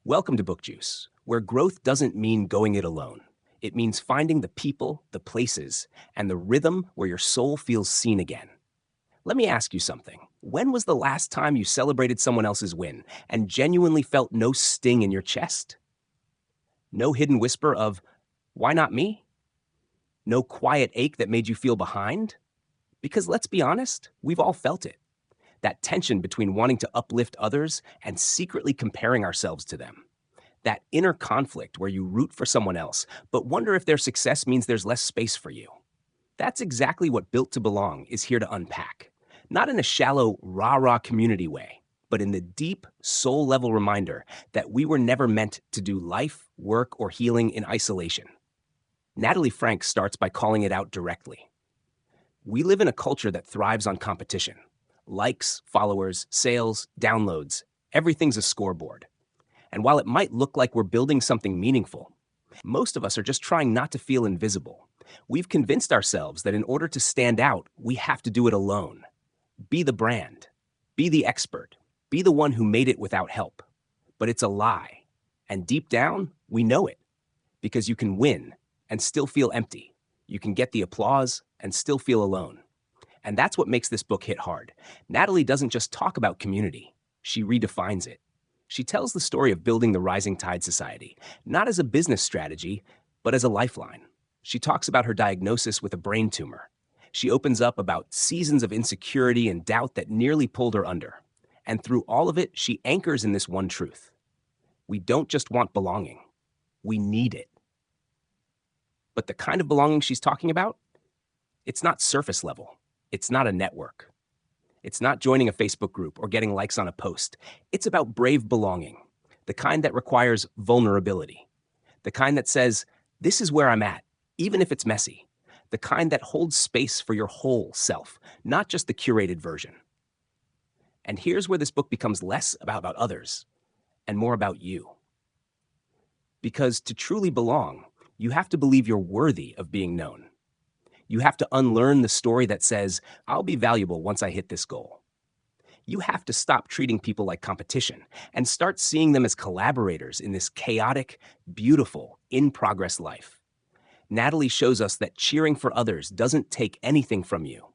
Welcome to BookJuice, where growth doesn't mean going it alone. It means finding the people, the places, and the rhythm where your soul feels seen again. Let me ask you something. When was the last time you celebrated someone else's win and genuinely felt no sting in your chest? No hidden whisper of, why not me? No quiet ache that made you feel behind? Because let's be honest, we've all felt it. That tension between wanting to uplift others and secretly comparing ourselves to them. That inner conflict where you root for someone else, but wonder if their success means there's less space for you. That's exactly what Built to Belong is here to unpack. Not in a shallow, rah-rah community way, but in the deep, soul-level reminder that we were never meant to do life, work, or healing in isolation. Natalie Franke starts by calling it out directly. We live in a culture that thrives on competition. Likes, followers, sales, downloads, everything's a scoreboard. And while it might look like we're building something meaningful, most of us are just trying not to feel invisible. We've convinced ourselves that in order to stand out, we have to do it alone. Be the brand. Be the expert. Be the one who made it without help. But it's a lie. And deep down, we know it. Because you can win and still feel empty. You can get the applause and still feel alone. And that's what makes this book hit hard. Natalie doesn't just talk about community. She redefines it. She tells the story of building the Rising Tide Society, not as a business strategy, but as a lifeline. She talks about her diagnosis with a brain tumor. She opens up about seasons of insecurity and doubt that nearly pulled her under. And through all of it, she anchors in this one truth. We don't just want belonging. We need it. But the kind of belonging she's talking about, it's not surface level. It's not a network. It's not joining a Facebook group or getting likes on a post. It's about brave belonging, the kind that requires vulnerability, the kind that says, this is where I'm at, even if it's messy, the kind that holds space for your whole self, not just the curated version. And here's where this book becomes less about others and more about you. Because to truly belong, you have to believe you're worthy of being known. You have to unlearn the story that says, I'll be valuable once I hit this goal. You have to stop treating people like competition and start seeing them as collaborators in this chaotic, beautiful, in-progress life. Natalie shows us that cheering for others doesn't take anything from you.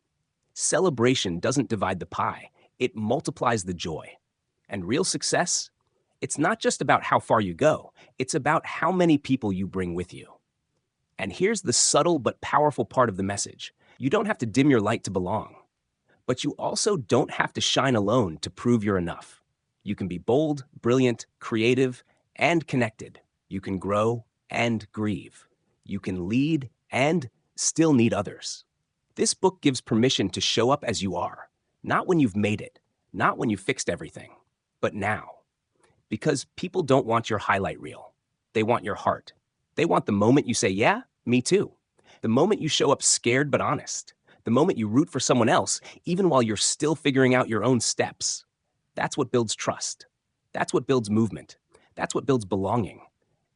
Celebration doesn't divide the pie. It multiplies the joy. And real success, it's not just about how far you go. It's about how many people you bring with you. And here's the subtle but powerful part of the message. You don't have to dim your light to belong. But you also don't have to shine alone to prove you're enough. You can be bold, brilliant, creative, and connected. You can grow and grieve. You can lead and still need others. This book gives permission to show up as you are, not when you've made it, not when you've fixed everything, but now. Because people don't want your highlight reel. They want your heart. They want the moment you say, yeah, me too. The moment you show up scared but honest. The moment you root for someone else, even while you're still figuring out your own steps. That's what builds trust. That's what builds movement. That's what builds belonging.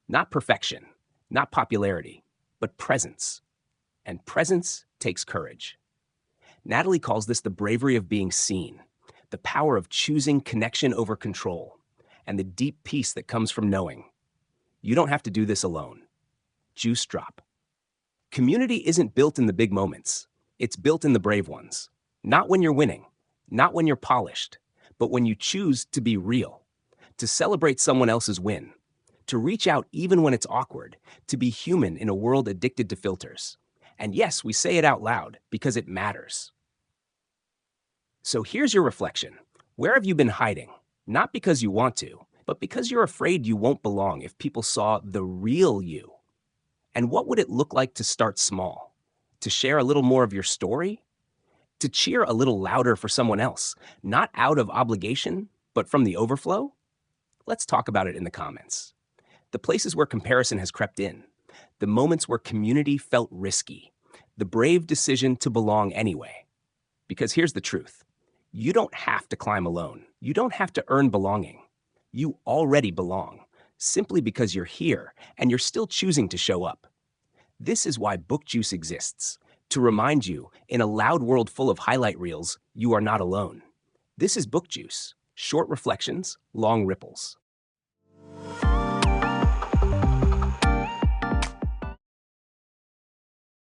Not perfection, not popularity, but presence. And presence takes courage. Natalie calls this the bravery of being seen, the power of choosing connection over control, and the deep peace that comes from knowing. You don't have to do this alone. Juice drop. Community isn't built in the big moments. It's built in the brave ones. Not when you're winning, not when you're polished, but when you choose to be real, to celebrate someone else's win, to reach out even when it's awkward, to be human in a world addicted to filters. And yes, we say it out loud because it matters. So here's your reflection. Where have you been hiding? Not because you want to, but because you're afraid you won't belong if people saw the real you. And what would it look like to start small? To share a little more of your story? To cheer a little louder for someone else, not out of obligation, but from the overflow? Let's talk about it in the comments. The places where comparison has crept in, the moments where community felt risky, the brave decision to belong anyway. Because here's the truth. You don't have to climb alone. You don't have to earn belonging. You already belong, simply because you're here and you're still choosing to show up. This is why BookJuice exists, to remind you, in a loud world full of highlight reels, you are not alone. This is BookJuice, short reflections, long ripples.